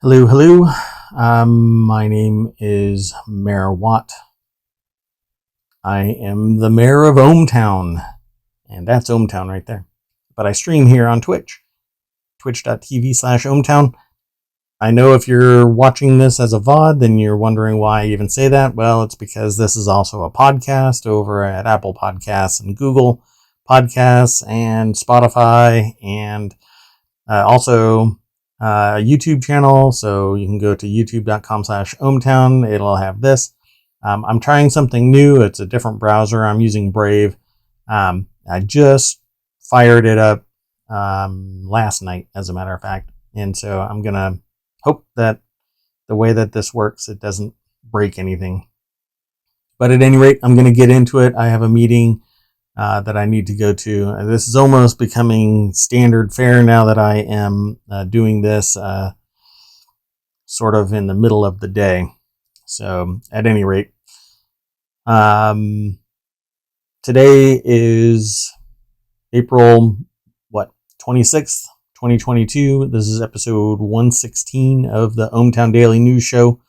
Hello, hello. My name is Mayor Watt. I am the mayor of ohmTown, and that's ohmTown right there. But I stream here on Twitch, twitch.tv/ohmTown. I know if you're watching this as a VOD, then you're wondering why I even say that. Well, it's because this is also a podcast over at Apple Podcasts and Google Podcasts and Spotify, and also a YouTube channel. So you can go to youtube.com/ohmTown. It'll have this. I'm trying something new. It's a different browser. I'm using Brave. I just fired it up last night, as a matter of fact. And so I'm going to hope that the way that this works, it doesn't break anything. But at any rate, I'm going to get into it. I have a meeting that I need to go to. This is almost becoming standard fare now that I am doing this sort of in the middle of the day. So at any rate, today is April 26th, 2022. This is episode 116 of the ohmTown Daily News Show.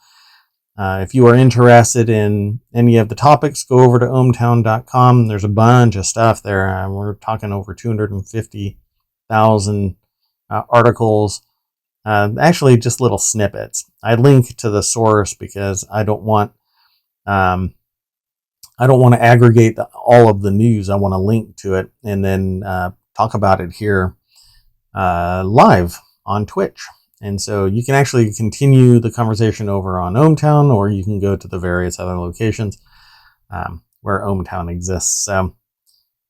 If you are interested in any of the topics, go over to ohmtown.com. There's a bunch of stuff there. We're talking over 250,000 articles. Actually, just little snippets. I link to the source because I don't want to aggregate all of the news. I want to link to it and then talk about it here live on Twitch. And so you can actually continue the conversation over on ohmTown, or you can go to the various other locations where ohmTown exists. So,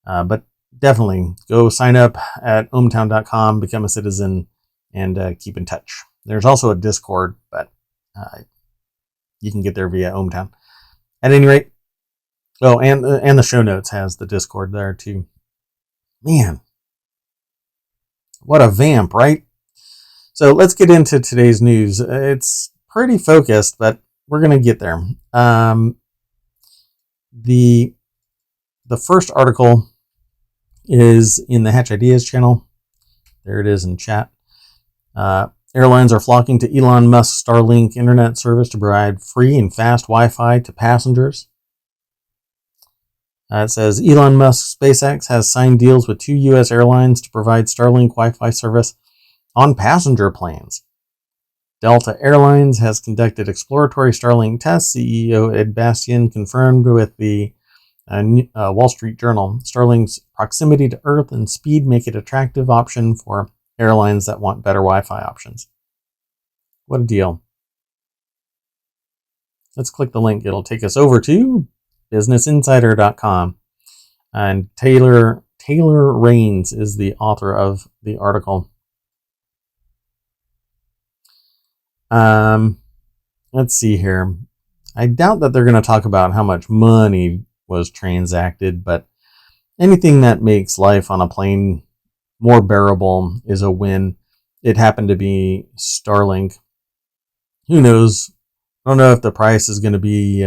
but definitely go sign up at ohmtown.com, become a citizen, and keep in touch. There's also a Discord, but you can get there via ohmTown. At any rate, and the show notes has the Discord there too. Man, what a vamp, right? So let's get into today's news. It's pretty focused, but we're going to get there. The first article is in the Hatch Ideas channel. There it is in chat. Airlines are flocking to Elon Musk's Starlink internet service to provide free and fast Wi-Fi to passengers. It says Elon Musk SpaceX has signed deals with 2 U.S. airlines to provide Starlink Wi-Fi service on passenger planes. Delta Airlines has conducted exploratory Starlink tests. CEO Ed Bastian confirmed with the Wall Street Journal. Starlink's proximity to Earth and speed make it an attractive option for airlines that want better Wi-Fi options. What a deal. Let's click the link. It'll take us over to businessinsider.com. And Taylor Raines is the author of the article. Let's see here. I doubt that they're going to talk about how much money was transacted, but anything that makes life on a plane more bearable is a win. It happened to be Starlink. Who knows? I don't know if the price is going to be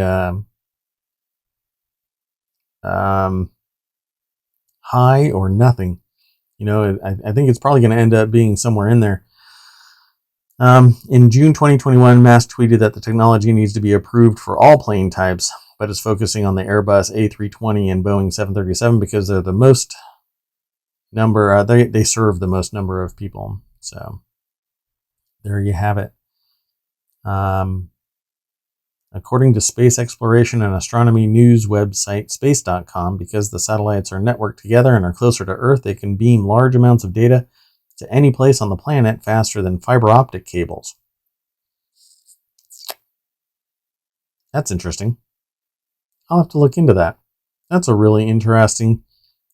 high or nothing. You know, I think it's probably going to end up being somewhere in there. In June 2021, Musk tweeted that the technology needs to be approved for all plane types, but is focusing on the Airbus A320 and Boeing 737 because they're the most number. They serve the most number of people. So there you have it. According to space exploration and astronomy news website space.com, because the satellites are networked together and are closer to Earth, they can beam large amounts of data to any place on the planet faster than fiber optic cables. That's interesting. I'll have to look into that. That's a really interesting.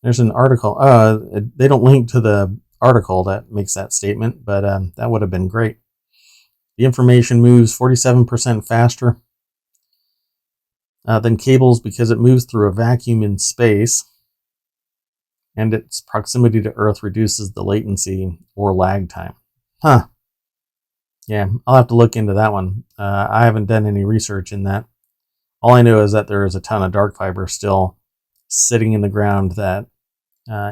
There's an article. They don't link to the article that makes that statement, but that would have been great. The information moves 47% faster than cables because it moves through a vacuum in space, and its proximity to Earth reduces the latency or lag time. Huh. Yeah, I'll have to look into that one. I haven't done any research in that. All I know is that there is a ton of dark fiber still sitting in the ground that,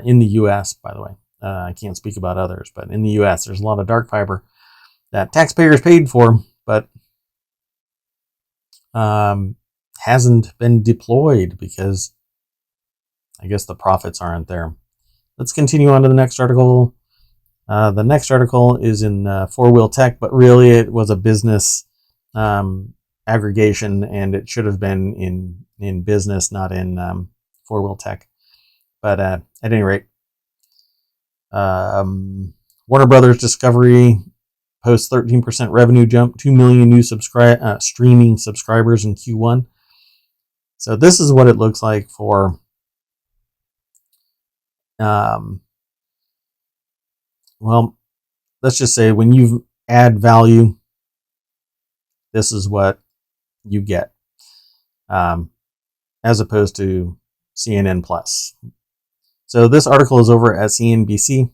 in the U.S., by the way, I can't speak about others, but in the U.S., there's a lot of dark fiber that taxpayers paid for, but hasn't been deployed because I guess the profits aren't there. Let's continue on to the next article. The next article is in four-wheel tech, but really it was a business aggregation, and it should have been in business, not in four-wheel tech. But at any rate, Warner Brothers Discovery posts 13% revenue jump, 2 million new streaming subscribers in Q1. So this is what it looks like for well, let's just say when you add value, this is what you get, as opposed to CNN Plus. So this article is over at CNBC,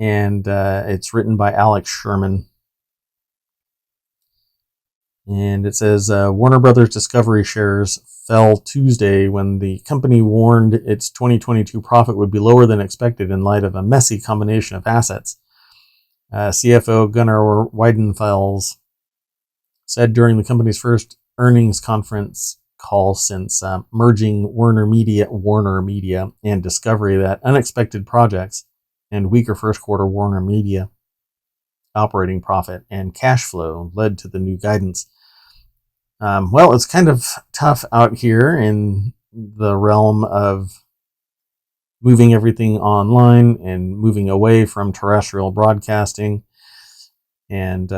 and it's written by Alex Sherman. And it says Warner Brothers Discovery shares fell Tuesday when the company warned its 2022 profit would be lower than expected in light of a messy combination of assets. CFO Gunnar Weidenfels said during the company's first earnings conference call since merging Warner Media and Discovery that unexpected projects and weaker first quarter Warner Media operating profit and cash flow led to the new guidance. Well, it's kind of tough out here in the realm of moving everything online and moving away from terrestrial broadcasting and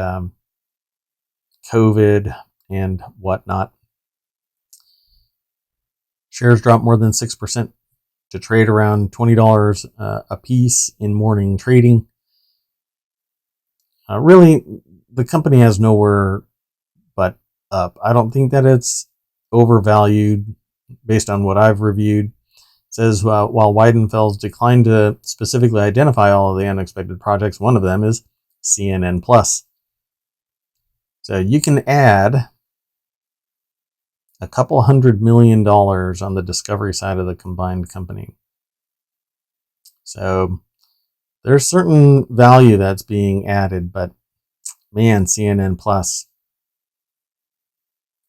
COVID and whatnot. Shares dropped more than 6% to trade around $20 a piece in morning trading. Really, the company has nowhere but up. I don't think that it's overvalued based on what I've reviewed. It says while Weidenfels declined to specifically identify all of the unexpected projects, one of them is CNN Plus. So you can add a couple $100 million on the Discovery side of the combined company. So there's certain value that's being added, but man, CNN Plus,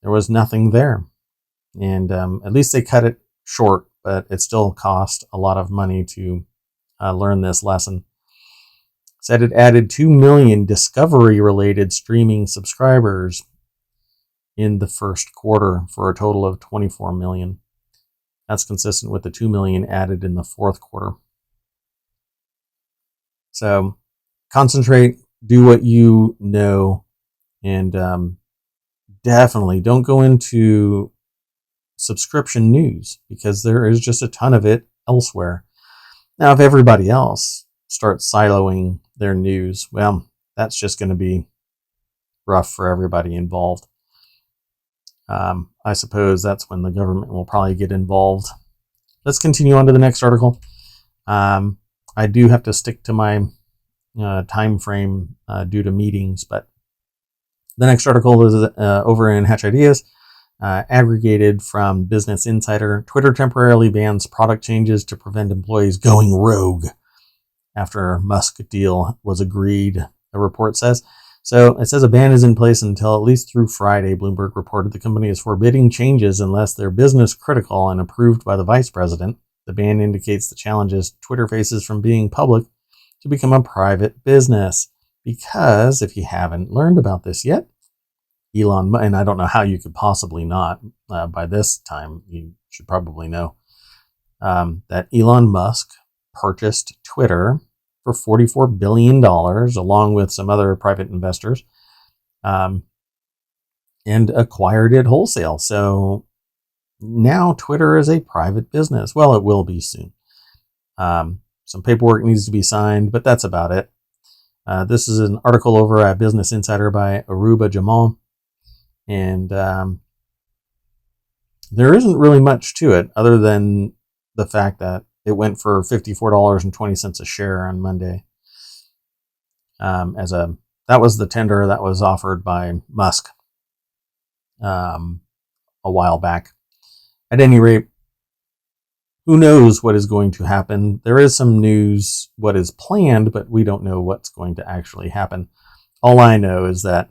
there was nothing there. And at least they cut it short, but it still cost a lot of money to learn this lesson. Said it added 2 million Discovery-related streaming subscribers in the first quarter for a total of 24 million. That's consistent with the 2 million added in the fourth quarter. So concentrate, do what you know, and definitely don't go into subscription news because there is just a ton of it elsewhere. Now, if everybody else starts siloing their news, well, that's just going to be rough for everybody involved. I suppose that's when the government will probably get involved. Let's continue on to the next article. I do have to stick to my time frame due to meetings, but the next article is over in Hatch Ideas, aggregated from Business Insider. Twitter temporarily bans product changes to prevent employees going rogue after Musk deal was agreed, the report says. So it says a ban is in place until at least through Friday. Bloomberg reported the company is forbidding changes unless they're business critical and approved by the vice president. The ban indicates the challenges Twitter faces from being public to become a private business. Because if you haven't learned about this yet, Elon, and I don't know how you could possibly not, by this time, you should probably know, that Elon Musk purchased Twitter for $44 billion, along with some other private investors, and acquired it wholesale. So now Twitter is a private business. Well, it will be soon. Some paperwork needs to be signed, but that's about it. This is an article over at Business Insider by Aruba Jamal. And there isn't really much to it other than the fact that it went for $54.20 a share on Monday. That was the tender that was offered by Musk a while back. At any rate, who knows what is going to happen? There is some news what is planned, but we don't know what's going to actually happen. All I know is that,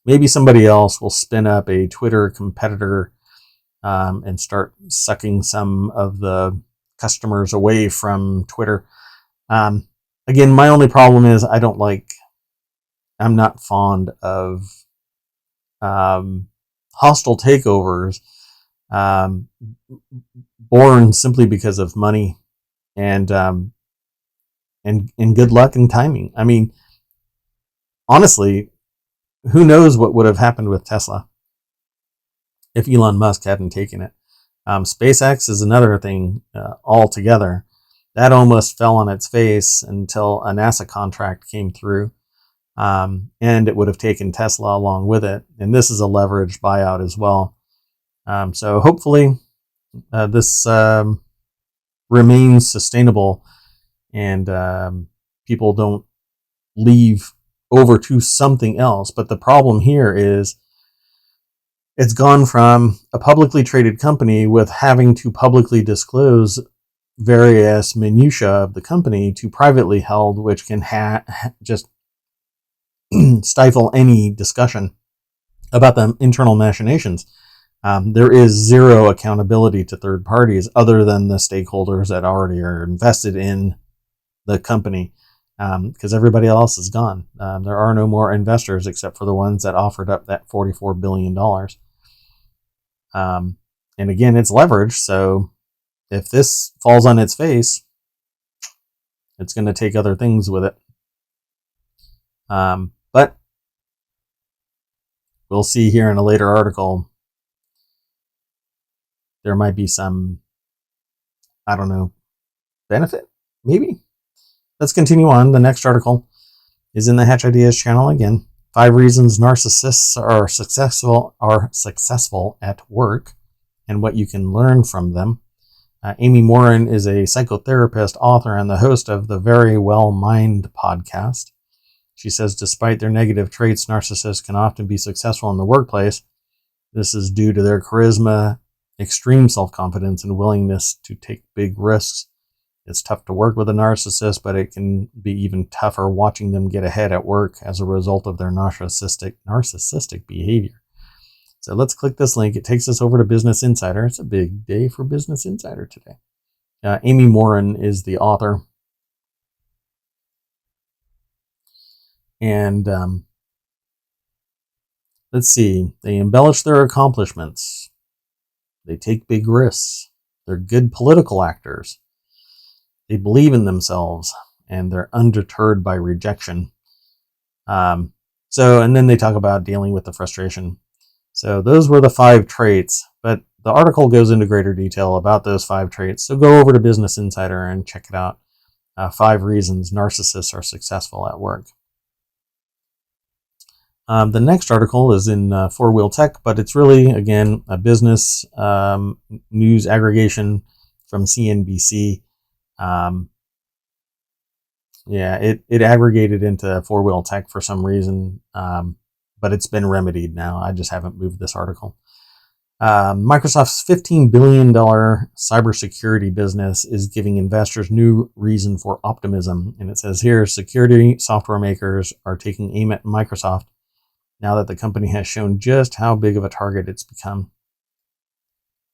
maybe somebody else will spin up a Twitter competitor and start sucking some of the customers away from Twitter. Again, my only problem is I'm not fond of hostile takeovers born simply because of money and good luck and timing. I mean, honestly, who knows what would have happened with Tesla if Elon Musk hadn't taken it. SpaceX is another thing altogether. That almost fell on its face until a NASA contract came through, and it would have taken Tesla along with it. And this is a leveraged buyout as well. So hopefully this remains sustainable and people don't leave over to something else. But the problem here is it's gone from a publicly traded company with having to publicly disclose various minutiae of the company to privately held, which can just stifle any discussion about the internal machinations. There is zero accountability to third parties other than the stakeholders that already are invested in the company, because everybody else is gone. There are no more investors except for the ones that offered up that $44 billion. And again, it's leveraged, so if this falls on its face, it's going to take other things with it. But we'll see here in a later article. There might be some, I don't know, benefit, maybe. Let's continue on. The next article is in the Hatch Ideas channel again. 5 reasons narcissists are successful at work and what you can learn from them. Amy Morin is a psychotherapist, author, and the host of the Very Well Mind podcast. She says despite their negative traits, narcissists can often be successful in the workplace. This is due to their charisma, extreme self-confidence, and willingness to take big risks. It's tough to work with a narcissist, but it can be even tougher watching them get ahead at work as a result of their narcissistic behavior. So let's click this link. It takes us over to Business Insider. It's a big day for Business Insider today. Amy Morin is the author. And let's see. They embellish their accomplishments. They take big risks. They're good political actors. They believe in themselves, and they're undeterred by rejection. And then they talk about dealing with the frustration. So those were the 5 traits, but the article goes into greater detail about those 5 traits. So go over to Business Insider and check it out. 5 reasons narcissists are successful at work. The next article is in 4-Wheel Tech, but it's really, again, a business news aggregation from CNBC. It aggregated into 4-Wheel Tech for some reason, but it's been remedied now. I just haven't moved this article. Microsoft's $15 billion cybersecurity business is giving investors new reason for optimism. And it says here, security software makers are taking aim at Microsoft now that the company has shown just how big of a target it's become.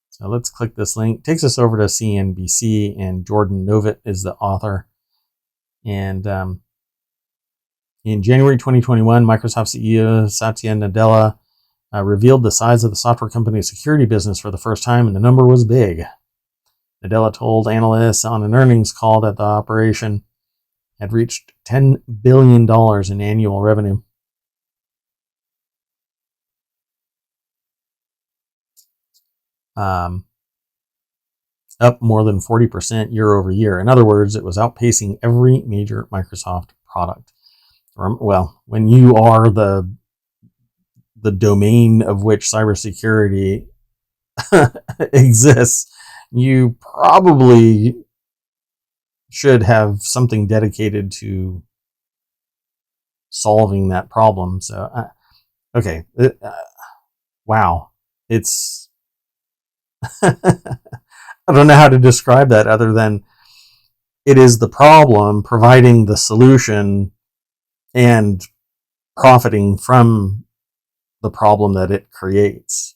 So let's click this link. It takes us over to CNBC, and Jordan Novitt is the author. And in January 2021, Microsoft CEO Satya Nadella revealed the size of the software company's security business for the first time, and the number was big. Nadella told analysts on an earnings call that the operation had reached $10 billion in annual revenue. Up more than 40% year over year. In other words, it was outpacing every major Microsoft product. Well, when you are the domain of which cybersecurity exists, you probably should have something dedicated to solving that problem. So, okay. Wow. It's I don't know how to describe that other than it is the problem providing the solution and profiting from the problem that it creates.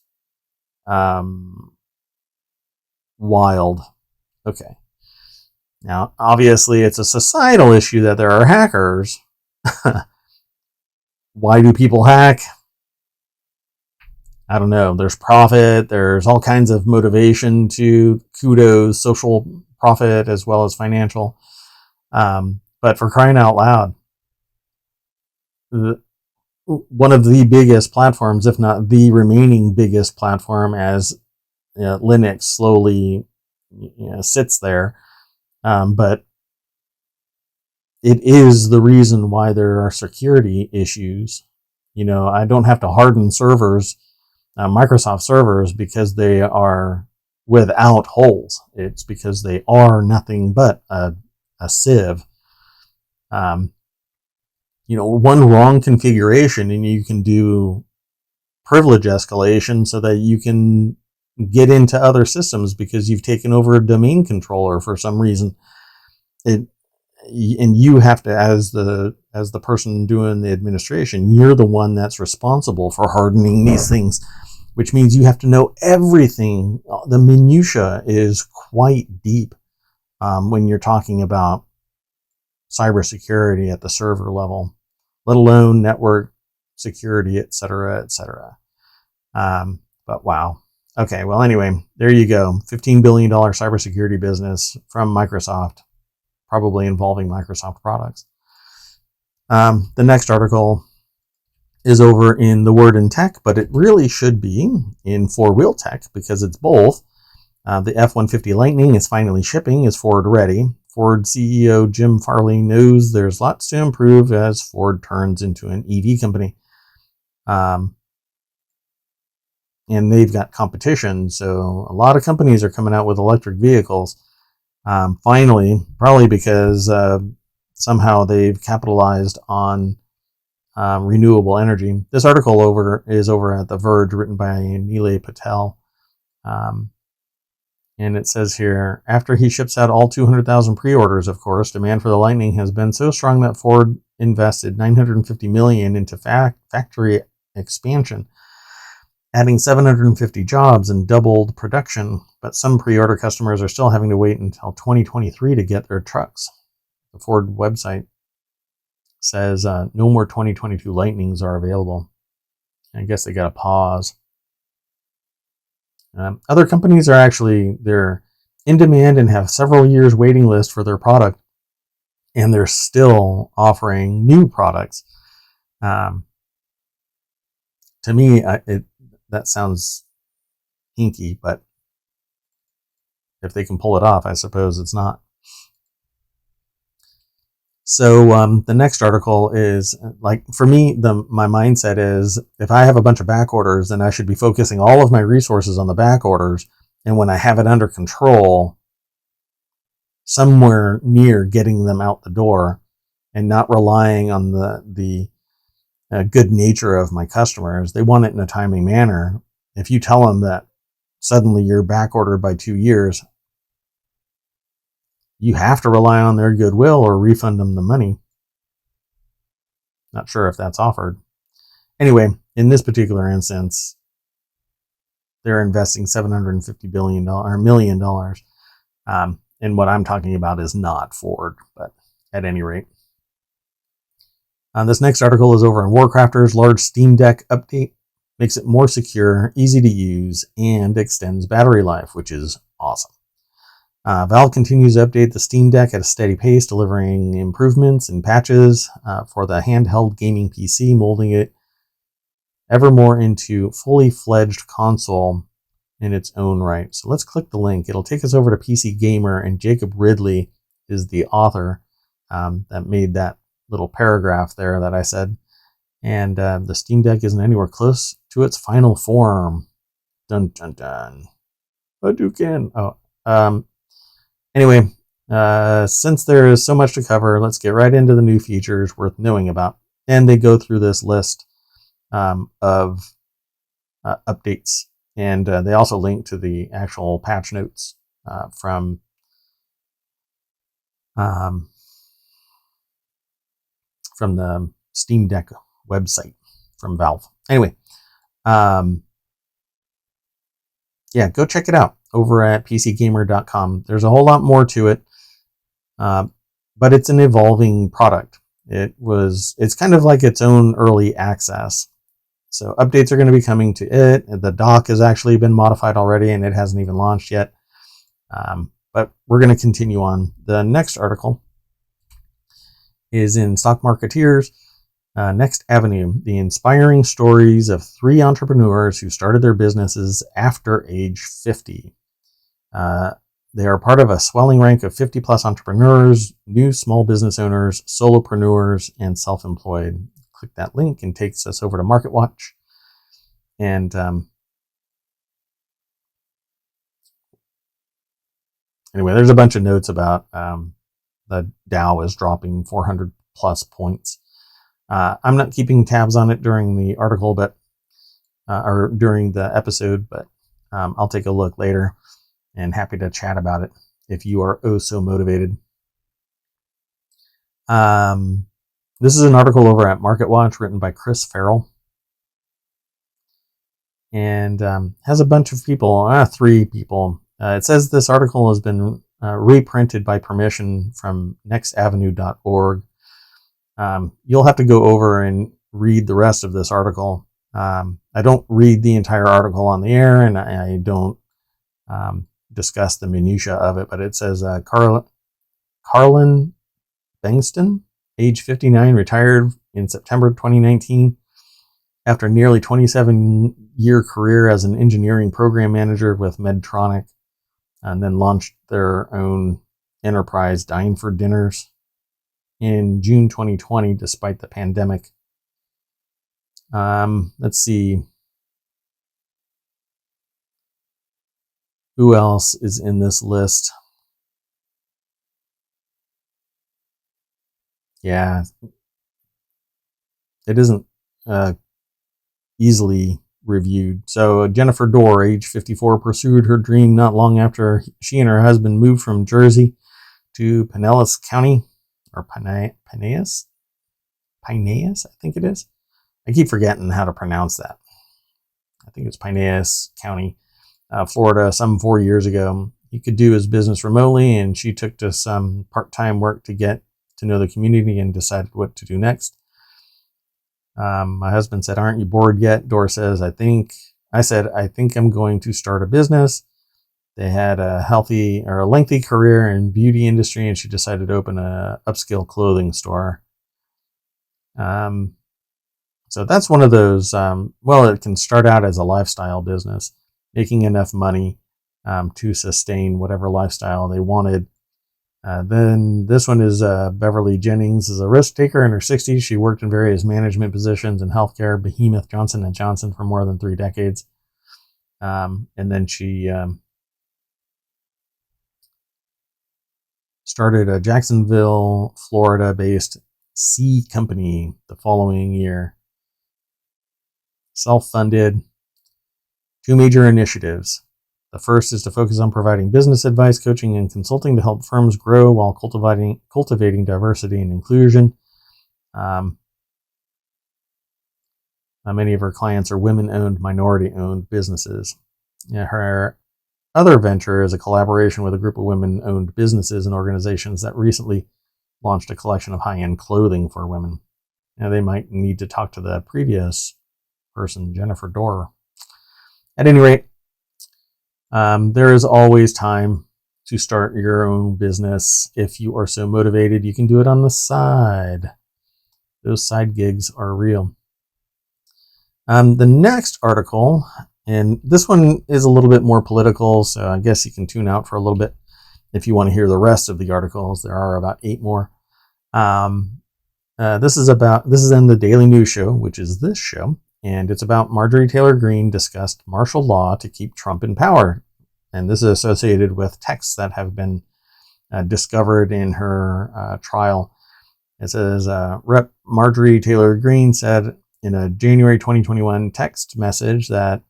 Wild. Okay. Now, obviously, it's a societal issue that there are hackers. Why do people hack? I don't know. There's profit. There's all kinds of motivation to kudos, social profit as well as financial. But for crying out loud, one of the biggest platforms, if not the remaining biggest platform, as Linux slowly sits there, but it is the reason why there are security issues. I don't have to harden servers, Microsoft servers, because they are without holes. It's because they are nothing but a sieve. One wrong configuration and you can do privilege escalation so that you can get into other systems because you've taken over a domain controller for some reason. And you have to, as the person doing the administration, you're the one that's responsible for hardening these things, which means you have to know everything. The minutia is quite deep when you're talking about cybersecurity at the server level, let alone network security, etc., etc. But wow. Okay, well, anyway, there you go. $15 billion cybersecurity business from Microsoft, probably involving Microsoft products. The next article is over in the word in tech, but it really should be in four-wheel tech because it's both. The F-150 Lightning is finally shipping, is Ford ready. Ford CEO Jim Farley knows there's lots to improve as Ford turns into an EV company. And they've got competition, so a lot of companies are coming out with electric vehicles. Finally, probably because somehow they've capitalized on renewable energy. This article is over at The Verge, written by Nilay Patel. And it says here, after he ships out all 200,000 pre-orders, of course, demand for the Lightning has been so strong that Ford invested $950 million into factory expansion, adding 750 jobs and doubled production. But some pre-order customers are still having to wait until 2023 to get their trucks. The Ford website says no more 2022 Lightnings are available. I guess they got a pause. Other companies are they're in demand and have several years waiting list for their product, and they're still offering new products. To me, that sounds hinky, but if they can pull it off, I suppose it's not. So the next article is, like, for me, my mindset is, if I have a bunch of back orders, then I should be focusing all of my resources on the back orders. And when I have it under control, somewhere near getting them out the door and not relying on the good nature of my customers. They want it in a timely manner. If you tell them that suddenly you're back ordered by 2 years, you have to rely on their goodwill or refund them the money. Not sure if that's offered. Anyway, in this particular instance, they're investing $750 million. And what I'm talking about is not Ford, but at any rate. This next article is over on Warcrafters. Large Steam Deck update makes it more secure, easy to use, and extends battery life, which is awesome. Valve continues to update the Steam Deck at a steady pace, delivering improvements and patches for the handheld gaming PC, molding it ever more into fully fledged console in its own right. So let's click the link. It'll take us over to PC Gamer, and Jacob Ridley is the author that made that little paragraph there that I said. And the Steam Deck isn't anywhere close to its final form. Dun dun dun. Hadouken. Anyway, since there is so much to cover, let's get right into the new features worth knowing about. And they go through this list of updates. And they also link to the actual patch notes from from the Steam Deck website from Valve. Anyway, yeah, go check it out over at pcgamer.com. There's a whole lot more to it, but it's an evolving product. It's kind of like its own early access. So updates are going to be coming to it. The dock has actually been modified already, and it hasn't even launched yet. But we're going to continue on. The next article is in Stock Marketeers, Next Avenue, the inspiring stories of 3 entrepreneurs who started their businesses after age 50. They are part of a swelling rank of 50-plus entrepreneurs, new small business owners, solopreneurs, and self-employed. Click that link and takes us over to MarketWatch. And anyway, there's a bunch of notes about the Dow is dropping 400 plus points. I'm not keeping tabs on it during the article, or during the episode, but I'll take a look later and happy to chat about it if you are oh so motivated. This is an article over at MarketWatch written by Chris Farrell, and has a bunch of people, 3 people. It says this article has been reprinted by permission from nextavenue.org. You'll have to go over and read the rest of this article. I don't read the entire article on the air, and I don't discuss the minutia of it, but it says Carlin Bengston, age 59, retired in September 2019 after a nearly 27-year career as an engineering program manager with Medtronic, and then launched their own enterprise, Dine for Dinners, in June 2020, despite the pandemic. Let's see. Who else is in this list? Yeah, it isn't easily reviewed. So Jennifer Dorr, age 54, pursued her dream not long after she and her husband moved from Jersey to Pinellas County, or Pinellas, I think it is. I keep forgetting how to pronounce that. I think it's Pinellas County, Florida, some 4 years ago. He could do his business remotely, and she took to some part-time work to get to know the community and decided what to do next. My husband said, "Aren't you bored yet?" Dora says, I think I'm going to start a business. They had a lengthy career in beauty industry, and she decided to open a upscale clothing store. So that's one of those, it can start out as a lifestyle business, making enough money to sustain whatever lifestyle they wanted. Then this one is Beverly Jennings is a risk taker in her 60s. She worked in various management positions in healthcare behemoth Johnson & Johnson for more than 3 decades. And then she started a Jacksonville, Florida-based C company the following year. Self-funded. 2 major initiatives. The first is to focus on providing business advice, coaching, and consulting to help firms grow while cultivating diversity and inclusion. Many of her clients are women-owned, minority-owned businesses. Her other venture is a collaboration with a group of women-owned businesses and organizations that recently launched a collection of high-end clothing for women. They might need to talk to the previous person, Jennifer Dorr. At any rate, there is always time to start your own business. If you are so motivated, you can do it on the side. Those side gigs are real. The next article, and this one is a little bit more political, so I guess you can tune out for a little bit if you want to hear the rest of the articles. There are about 8 more. This is in the Daily News Show, which is this show, and it's about Marjorie Taylor Greene discussed martial law to keep Trump in power. And this is associated with texts that have been discovered in her trial. It says, Rep. Marjorie Taylor Greene said in a January 2021 text message that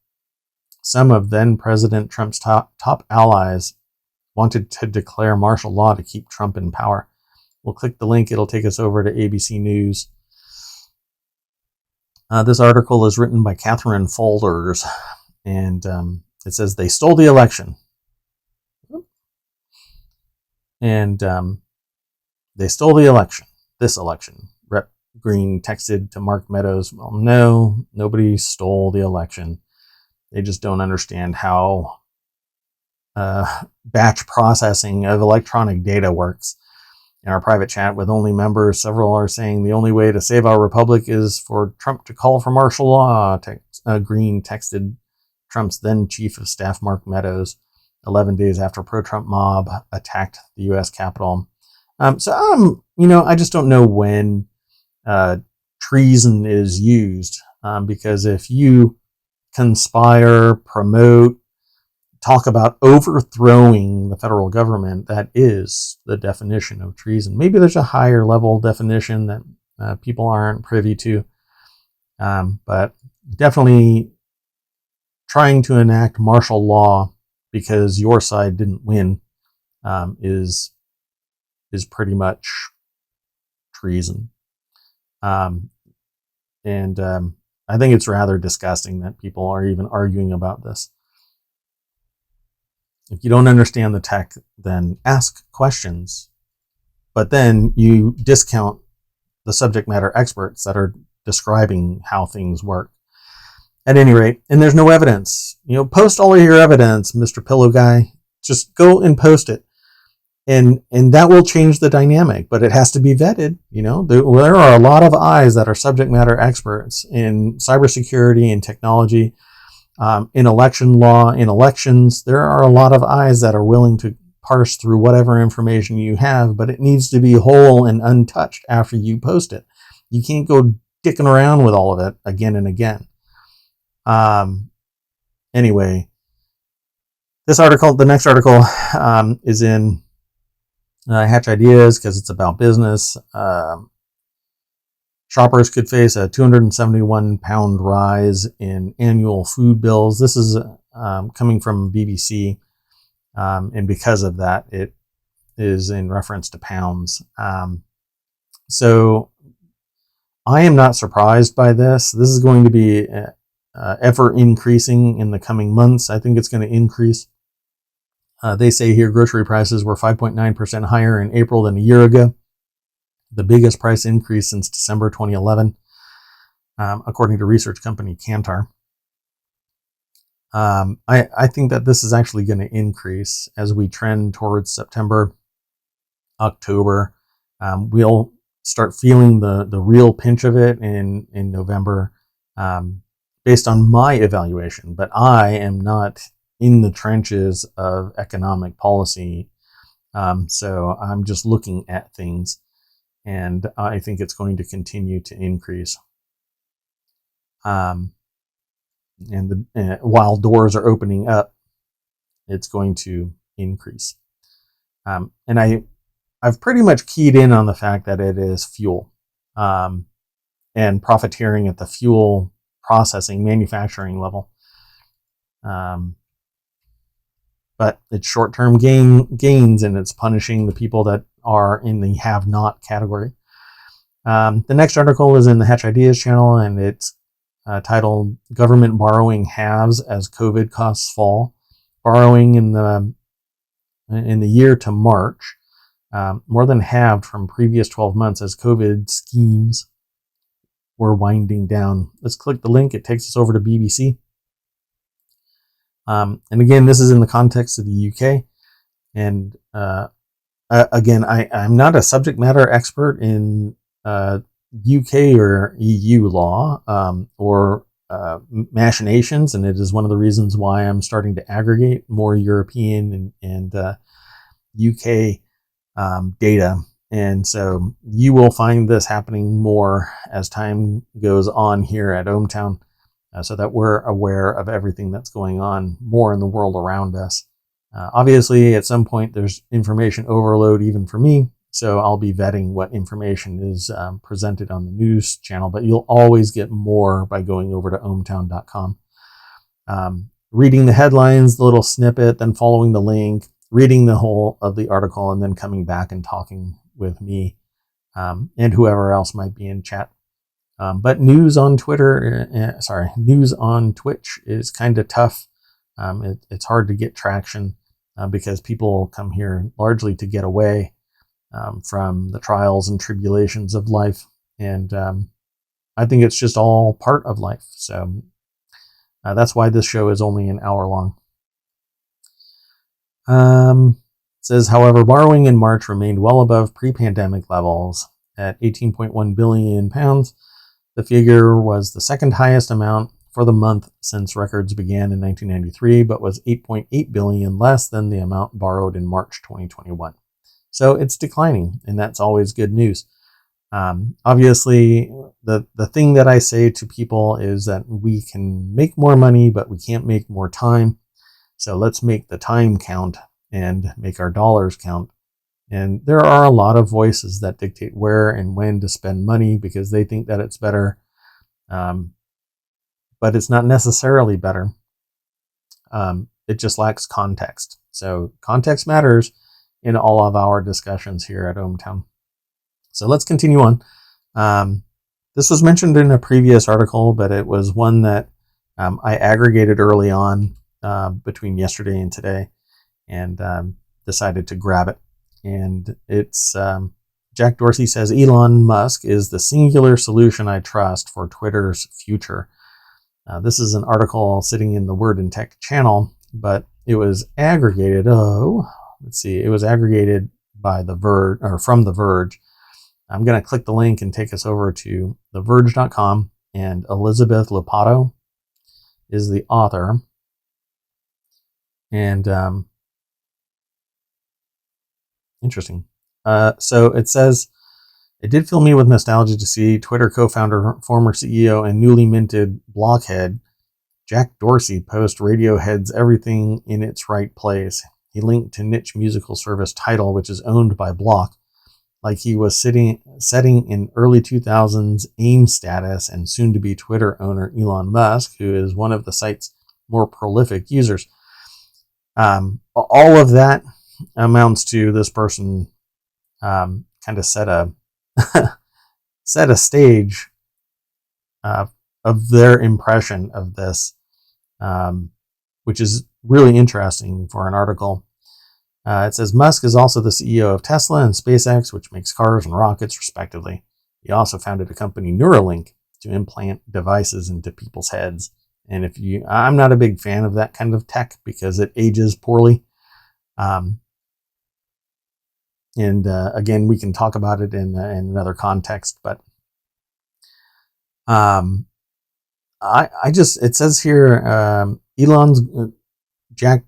some of then President Trump's top allies wanted to declare martial law to keep Trump in power. We'll click the link. It'll take us over to ABC News. This article is written by Catherine Folders, and it says they stole the election. And they stole the election, this election. Rep. Green texted to Mark Meadows, well, no, nobody stole the election. They just don't understand how batch processing of electronic data works. In our private chat with only members, several are saying the only way to save our republic is for Trump to call for martial law. Green texted Trump's then chief of staff, Mark Meadows, 11 days after pro-Trump mob attacked the U.S. Capitol. I just don't know when treason is used, because if you conspire, promote, talk about overthrowing the federal government, that is the definition of treason. Maybe there's a higher level definition that people aren't privy to, but definitely trying to enact martial law because your side didn't win is pretty much treason. I think it's rather disgusting that people are even arguing about this. If you don't understand the tech, then ask questions. But then you discount the subject matter experts that are describing how things work. At any rate, and there's no evidence. Post all of your evidence, Mr. Pillow Guy. Just go and post it. And that will change the dynamic, but it has to be vetted. There are a lot of eyes that are subject matter experts in cybersecurity and technology, in election law, in elections. There are a lot of eyes that are willing to parse through whatever information you have, but it needs to be whole and untouched after you post it. You can't go dicking around with all of it again and again. Anyway, the next article, is in Hatch Ideas because it's about business. Shoppers could face a 271-pound rise in annual food bills. This is coming from BBC, and because of that, it is in reference to pounds. So I am not surprised by this. This is going to be ever increasing in the coming months. I think it's going to increase. They say here grocery prices were 5.9% higher in April than a year ago, the biggest price increase since December 2011, according to research company Kantar. I think that this is actually going to increase as we trend towards September, October. We'll start feeling the real pinch of it in November, based on my evaluation. But I am not in the trenches of economic policy, so I'm just looking at things, and I think it's going to continue to increase. While doors are opening up, it's going to increase. And I've pretty much keyed in on the fact that it is fuel, and profiteering at the fuel processing, manufacturing level. But it's short-term gains, and it's punishing the people that are in the have-not category. The next article is in the Hatch Ideas channel, and it's titled "Government Borrowing Halves as COVID Costs Fall." Borrowing in the year to March more than halved from previous 12 months as COVID schemes were winding down. Let's click the link. It takes us over to BBC. And again, this is in the context of the UK. And again, I'm not a subject matter expert in UK or EU law or machinations, and it is one of the reasons why I'm starting to aggregate more European and UK data. And so you will find this happening more as time goes on here at ohmTown, so that we're aware of everything that's going on more in the world around us. Obviously, at some point, there's information overload even for me, so I'll be vetting what information is presented on the news channel, but you'll always get more by going over to ohmtown.com. Reading the headlines, the little snippet, then following the link, reading the whole of the article, and then coming back and talking with me and whoever else might be in chat. But news on news on Twitch is kind of tough. It's hard to get traction because people come here largely to get away from the trials and tribulations of life. And I think it's just all part of life. So that's why this show is only an hour long. It says, however, borrowing in March remained well above pre-pandemic levels at £18.1 billion. The figure was the second highest amount for the month since records began in 1993, but was 8.8 billion less than the amount borrowed in March 2021. So it's declining, and that's always good news. Obviously, the thing that I say to people is that we can make more money, but we can't make more time. So let's make the time count and make our dollars count. And there are a lot of voices that dictate where and when to spend money because they think that it's better. But it's not necessarily better. It just lacks context. So context matters in all of our discussions here at ohmTown. So let's continue on. This was mentioned in a previous article, but it was one that I aggregated early on between yesterday and today and decided to grab it. And it's Jack Dorsey says, Elon Musk is the singular solution I trust for Twitter's future. This is an article sitting in the Word and Tech channel, but it was aggregated. It was aggregated by The Verge, or from The Verge. I'm going to click the link and take us over to theverge.com, and Elizabeth Lopato is the author. And interesting. So it says, it did fill me with nostalgia to see Twitter co-founder, former CEO, and newly minted blockhead Jack Dorsey post Radiohead's Everything in Its Right Place. He linked to niche musical service Tidal, which is owned by Block, like he was setting in early 2000s AIM status and soon-to-be Twitter owner Elon Musk, who is one of the site's more prolific users. All of that amounts to this person kind of set a stage of their impression of this, which is really interesting for an article. It says Musk is also the CEO of Tesla and SpaceX, which makes cars and rockets, respectively. He also founded a company, Neuralink, to implant devices into people's heads. And I'm not a big fan of that kind of tech because it ages poorly. Again, we can talk about it in another context, but it says here, Jack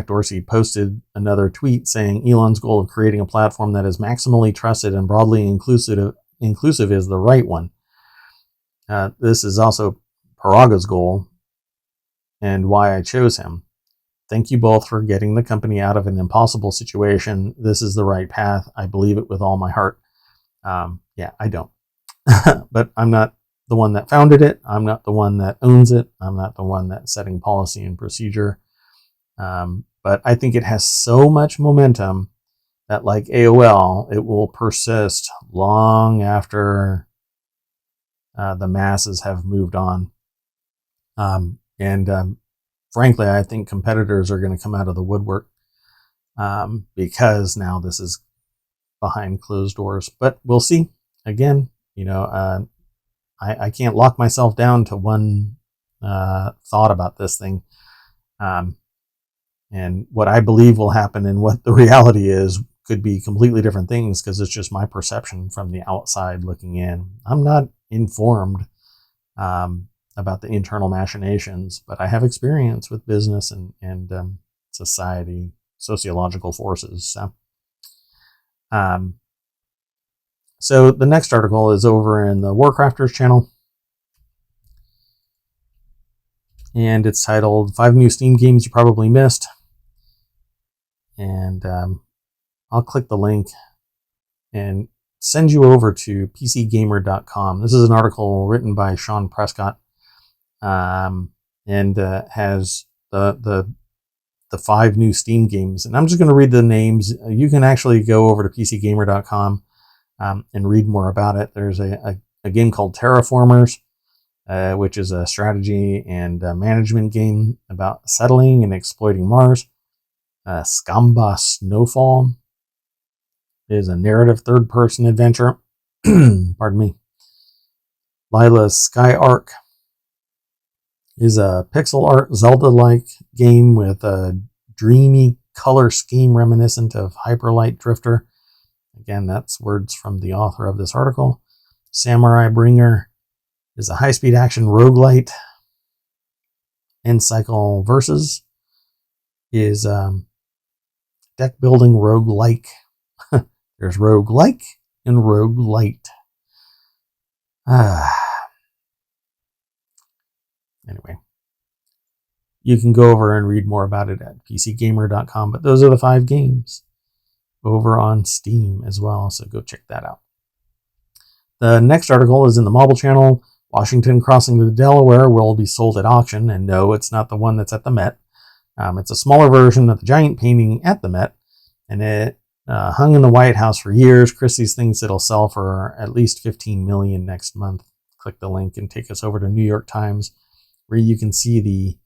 Dorsey posted another tweet saying Elon's goal of creating a platform that is maximally trusted and broadly inclusive is the right one. This is also Paraga's goal and why I chose him. Thank you both for getting the company out of an impossible situation. This is the right path. I believe it with all my heart. Yeah, I don't. But I'm not the one that founded it. I'm not the one that owns it. I'm not the one that's setting policy and procedure. But I think it has so much momentum that, like AOL, it will persist long after the masses have moved on. Frankly, I think competitors are going to come out of the woodwork because now this is behind closed doors. But we'll see. Again, I can't lock myself down to one thought about this thing. And what I believe will happen and what the reality is could be completely different things because it's just my perception from the outside looking in. I'm not informed about the internal machinations, but I have experience with business and society, sociological forces. So the next article is over in the Warcrafters channel. And it's titled 5 New Steam Games You Probably Missed. And I'll click the link and send you over to pcgamer.com. This is an article written by Sean Prescott and has the the 5 new Steam games. And I'm just going to read the names. You can actually go over to PCGamer.com and read more about it. There's a game called Terraformers, which is a strategy and management game about settling and exploiting Mars. Skamba Snowfall is a narrative third-person adventure. Pardon me. Lila's Sky Arc is a pixel art Zelda-like game with a dreamy color scheme reminiscent of Hyperlight Drifter. Again, that's words from the author of this article. Samurai Bringer is a high-speed action roguelite. N-Cycle Versus is deck building roguelike. There's roguelike and roguelite. Anyway, you can go over and read more about it at PCGamer.com, but those are the 5 games over on Steam as well, so go check that out. The next article is in the Mobile Channel. Washington Crossing to Delaware will be sold at auction, and no, it's not the one that's at the Met. It's a smaller version of the giant painting at the Met, and it hung in the White House for years. Christie's thinks it'll sell for at least $15 million next month. Click the link and take us over to New York Times, where you can see the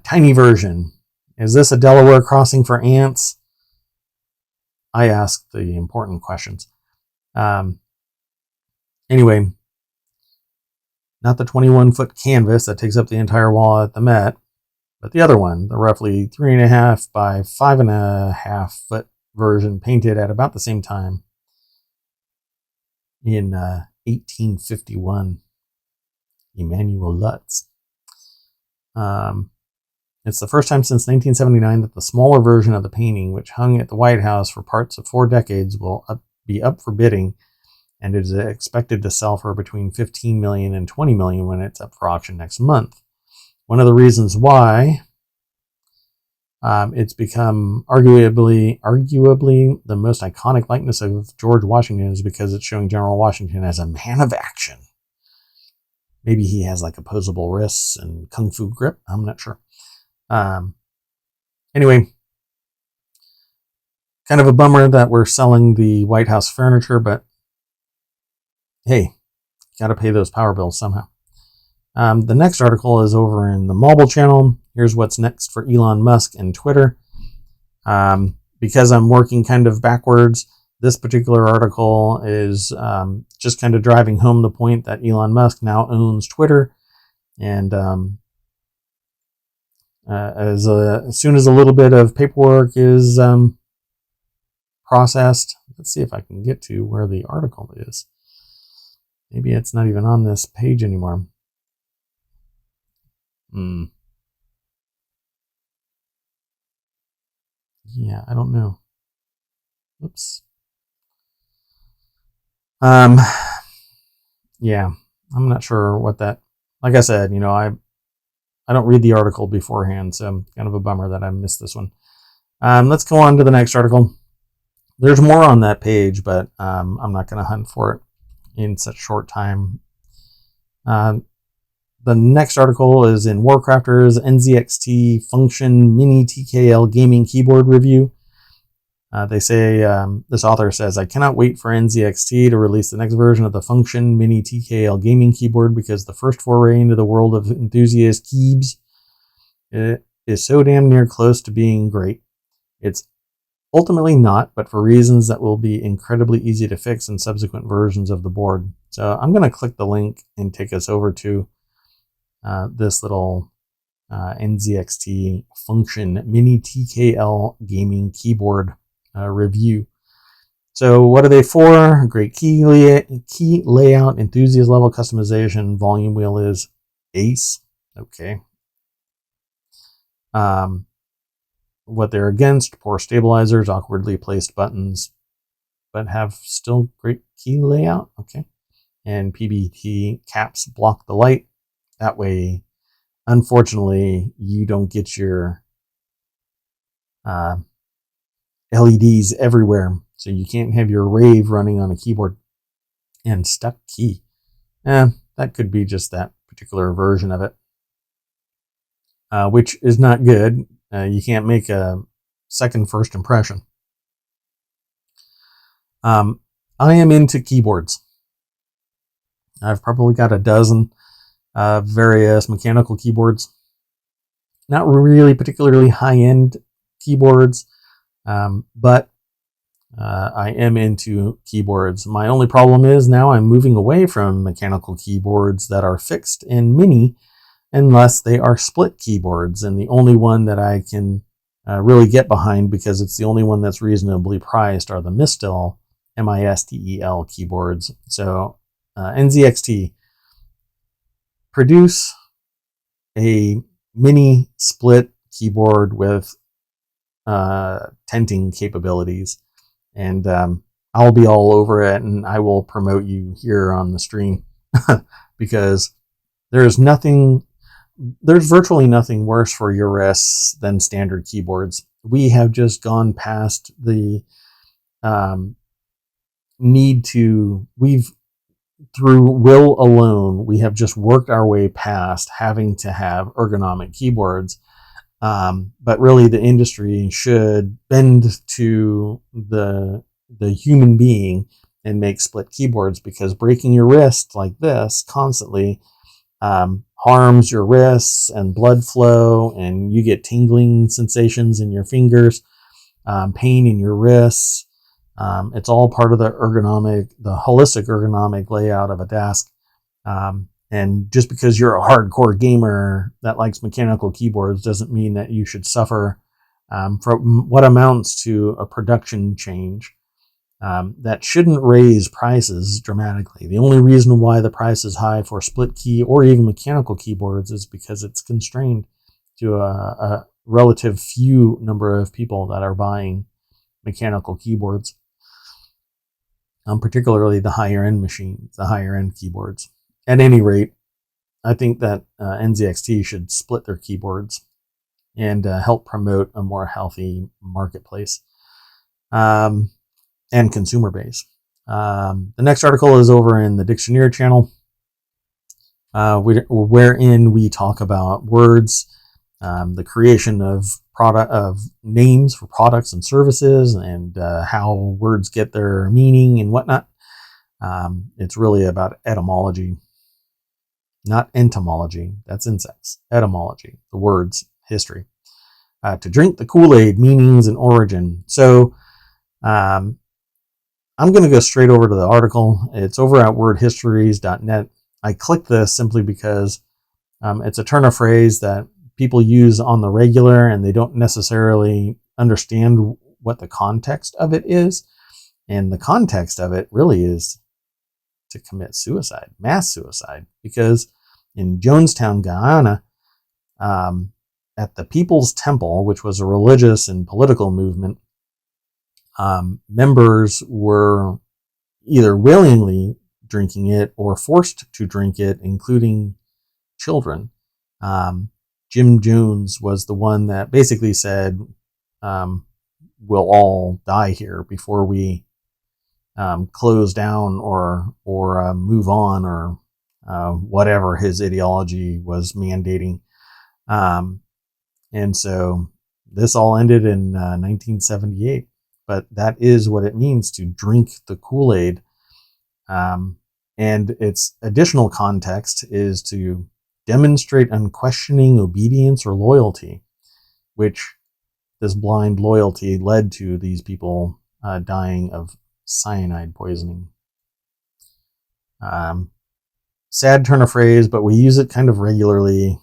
tiny version. Is this a Delaware crossing for ants? I ask the important questions. Anyway, not the 21-foot canvas that takes up the entire wall at the Met, but the other one, the roughly 3.5 by 5.5 foot version, painted at about the same time in 1851. Emanuel Lutz. It's the first time since 1979 that the smaller version of the painting, which hung at the White House for parts of 4 decades, will be up for bidding, and it is expected to sell for between $15 million and $20 million when it's up for auction next month. One of the reasons why it's become arguably the most iconic likeness of George Washington is because it's showing General Washington as a man of action. Maybe he has like opposable wrists and kung fu grip. I'm not sure. Anyway, kind of a bummer that we're selling the White House furniture, but hey, got to pay those power bills somehow. The next article is over in the Mobile Channel. Here's what's next for Elon Musk and Twitter. Because I'm working kind of backwards, this particular article is just kind of driving home the point that Elon Musk now owns Twitter. And as soon as a little bit of paperwork is processed, let's see if I can get to where the article is. Maybe it's not even on this page anymore. Yeah, I don't know. Oops. Yeah, I'm not sure what that, like I said, I don't read the article beforehand, so I'm kind of a bummer that I missed this one. Let's go on to the next article. There's more on that page, but I'm not going to hunt for it in such short time. The next article is in Warcrafters Nzxt Function Mini TKL Gaming Keyboard Review. They say, this author says, I cannot wait for Nzxt to release the next version of the Function Mini TKL Gaming Keyboard because the first foray into the world of enthusiast keybs is so damn near close to being great. It's ultimately not, but for reasons that will be incredibly easy to fix in subsequent versions of the board. So I'm going to click the link and take us over to this little Nzxt Function Mini TKL Gaming Keyboard review. So what are they for? Great key layout, enthusiast level customization. Volume wheel is ace. Okay. What they're against: poor stabilizers, awkwardly placed buttons, but have still great key layout. Okay. And PBT caps block the light. That way, unfortunately, you don't get your LEDs everywhere. So you can't have your rave running on a keyboard and stuck key. That could be just that particular version of it, which is not good. You can't make a second first impression. I am into keyboards. I've probably got a dozen various mechanical keyboards. Not really particularly high-end keyboards, but I am into keyboards. My only problem is now I'm moving away from mechanical keyboards that are fixed and mini, unless they are split keyboards. And the only one that I can really get behind, because it's the only one that's reasonably priced, are the Mistel, MISTEL keyboards. So Nzxt, produce a mini split keyboard with tenting capabilities, and I'll be all over it, and I will promote you here on the stream because there's virtually nothing worse for your wrists than standard keyboards. We have just gone past the through will alone, we have just worked our way past having to have ergonomic keyboards. But really the industry should bend to the human being and make split keyboards, because breaking your wrist like this constantly harms your wrists and blood flow, and you get tingling sensations in your fingers, pain in your wrists. It's all part of the holistic ergonomic layout of a desk. And just because you're a hardcore gamer that likes mechanical keyboards doesn't mean that you should suffer from what amounts to a production change that shouldn't raise prices dramatically. The only reason why the price is high for split key or even mechanical keyboards is because it's constrained to a relative few number of people that are buying mechanical keyboards. Particularly the higher end machines, the higher end keyboards. At any rate, I think that Nzxt should split their keyboards and help promote a more healthy marketplace and consumer base. The next article is over in the Dictionary channel, wherein we talk about words, the creation of names for products and services, and how words get their meaning and whatnot. It's really about etymology, not entomology. That's insects. Etymology, the words, history. To drink the Kool-Aid, meanings and origin. So I'm going to go straight over to the article. It's over at wordhistories.net. I clicked this simply because it's a turn of phrase that people use on the regular, and they don't necessarily understand what the context of it is. And the context of it really is to commit suicide, mass suicide, because in Jonestown, Guyana, at the People's Temple, which was a religious and political movement, members were either willingly drinking it or forced to drink it, including children. Jim Jones was the one that basically said, we'll all die here before we close down or move on, or whatever his ideology was mandating. And so this all ended in 1978. But that is what it means to drink the Kool-Aid. And its additional context is to demonstrate unquestioning obedience or loyalty, which this blind loyalty led to these people dying of cyanide poisoning. Sad turn of phrase, but we use it kind of regularly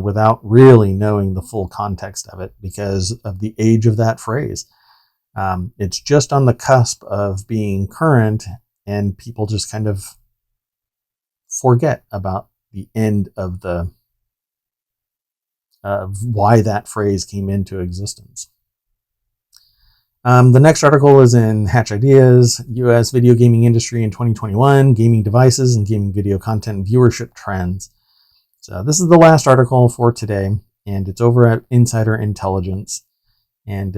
without really knowing the full context of it because of the age of that phrase. It's just on the cusp of being current, and people just kind of forget about the end of why that phrase came into existence. The next article is in Hatch Ideas, U.S. Video Gaming Industry in 2021, Gaming Devices and Gaming Video Content Viewership Trends. So this is the last article for today, and it's over at Insider Intelligence. And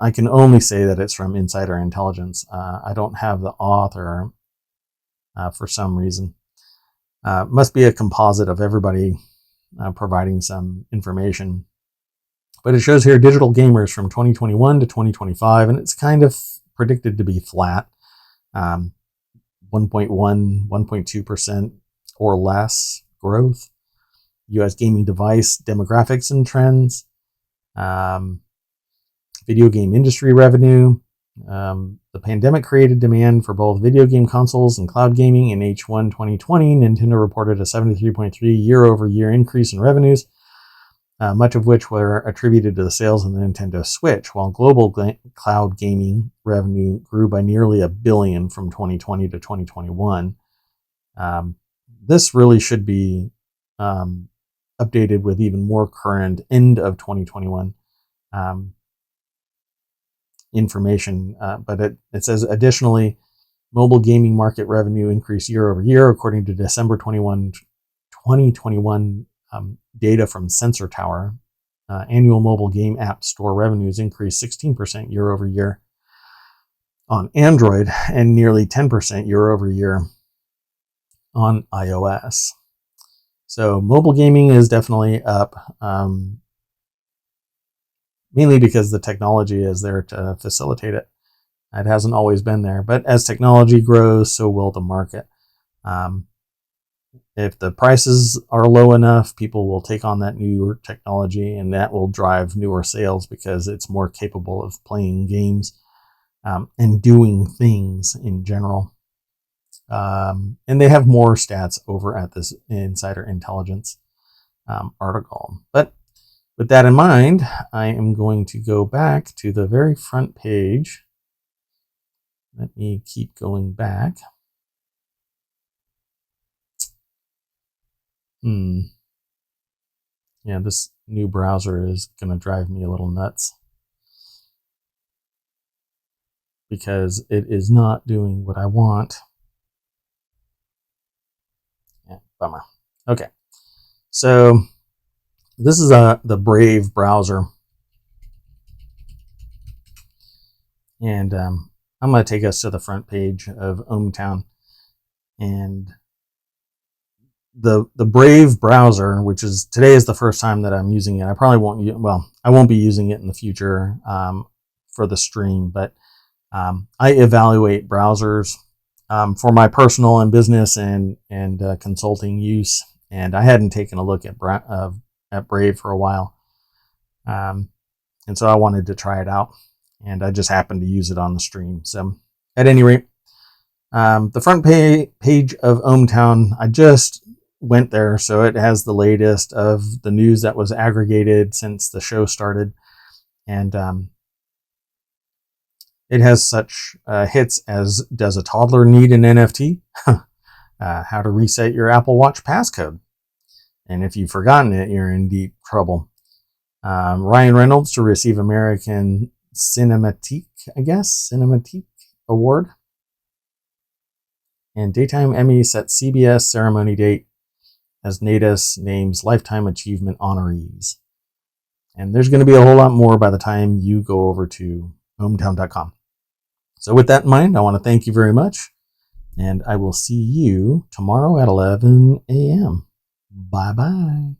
I can only say that it's from Insider Intelligence. I don't have the author for some reason. Must be a composite of everybody providing some information. But it shows here digital gamers from 2021 to 2025, and it's kind of predicted to be flat, 1.1, 1.2% or less growth. U.S. gaming device demographics and trends, video game industry revenue. The pandemic created demand for both video game consoles and cloud gaming. In H1 2020, Nintendo reported a 73.3 year-over-year increase in revenues, much of which were attributed to the sales of the Nintendo Switch, while global cloud gaming revenue grew by nearly $1 billion from 2020 to 2021. This really should be updated with even more current end of 2021 information, but it says additionally, mobile gaming market revenue increased year over year, according to December 2021 data from Sensor Tower. Annual mobile game app store revenues increased 16% year over year on Android and nearly 10% year over year on iOS. So mobile gaming is definitely up, mainly because the technology is there to facilitate it. It hasn't always been there, but as technology grows, so will the market. If the prices are low enough, people will take on that newer technology, and that will drive newer sales because it's more capable of playing games and doing things in general. And they have more stats over at this Insider Intelligence article. But with that in mind, I am going to go back to the very front page. Let me keep going back. Yeah, this new browser is going to drive me a little nuts because it is not doing what I want. Yeah, bummer. Okay, so this is the Brave browser, and I'm going to take us to the front page of ohmTown, and the Brave browser, which is today is the first time that I'm using it. I probably won't. I won't be using it in the future for the stream, but I evaluate browsers for my personal and business and consulting use, and I hadn't taken a look at Brave for a while, and so I wanted to try it out, and I just happened to use it on the stream. So at any rate, the front page of ohmTown, I just went there, so it has the latest of the news that was aggregated since the show started, and it has such hits as, does a toddler need an NFT? How to reset your Apple Watch passcode. And if you've forgotten it, you're in deep trouble. Ryan Reynolds to receive American Cinematique Award. And Daytime Emmy sets CBS ceremony date as Natus names Lifetime Achievement honorees. And there's going to be a whole lot more by the time you go over to ohmTown.com. So with that in mind, I want to thank you very much, and I will see you tomorrow at 11 a.m. Bye-bye.